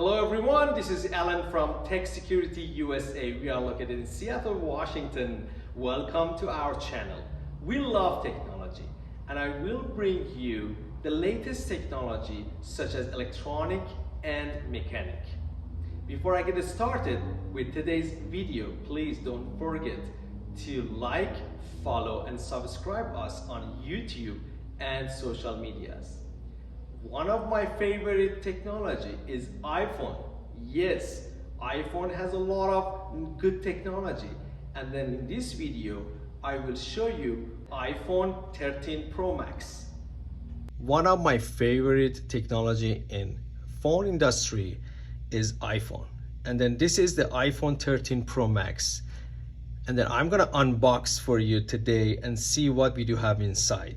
Hello everyone, this is Alan from Tech Security USA. We are located in Seattle, Washington. Welcome to our channel. We love technology and I will bring you the latest technology such as electronic and mechanic. Before I get started with today's video, please don't forget to like, follow and subscribe us on YouTube and social medias. One of my favorite technology is iPhone. Yes, iPhone has a lot of good technology. And then in this video, I will show you iPhone 13 Pro Max. One of my favorite technology in phone industry is iPhone. And then this is the iPhone 13 Pro Max. And then I'm gonna unbox for you today and see what we do have inside.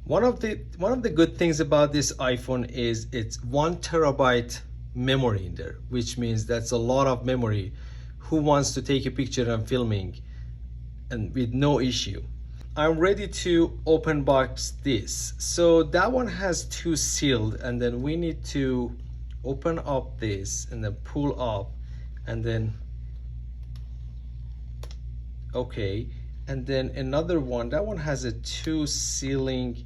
One of the good things about this iPhone is it's 1 terabyte memory in there, which means that's a lot of memory. Who wants to take a picture and filming and with no issue? I'm ready to open box this. So that one has two sealed, and then we need to open up this and then pull up and then okay. And then another one, that one has a two sealing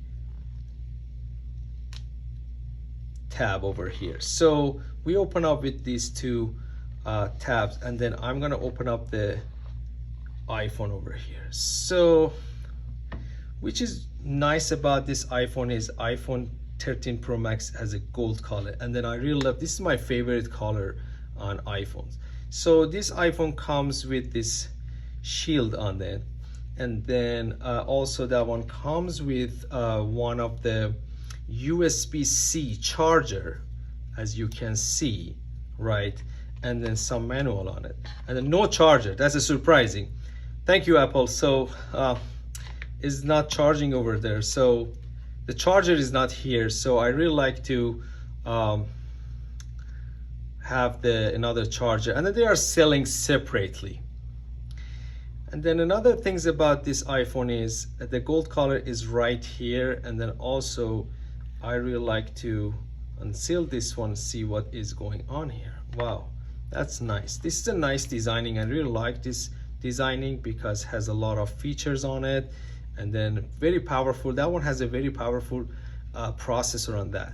tab over here. So we open up with these two tabs, and then I'm gonna open up the iPhone over here. So which is nice about this iPhone is iPhone 13 Pro Max has a gold color, and then I really love, this is my favorite color on iPhones. So this iPhone comes with this shield on it, and then also that one comes with one of the USB-C charger, as you can see, right? And then some manual on it, and then no charger. That's a surprising. Thank you, Apple. So it's not charging over there, so the charger is not here. So I really like to have another charger, and then they are selling separately. And then another things about this iPhone is the gold color is right here, and then also I really like to unseal this one, see what is going on here. Wow, that's nice. This is a nice designing. I really like this designing because it has a lot of features on it, and then very powerful. That one has a very powerful processor on that.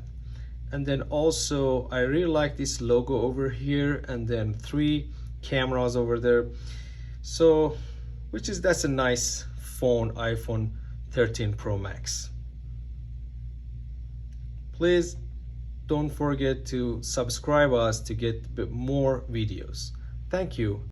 And then also I really like this logo over here, and then 3 cameras over there. So that's a nice phone, iPhone 13 Pro Max. Please don't forget to subscribe us to get more videos. Thank you.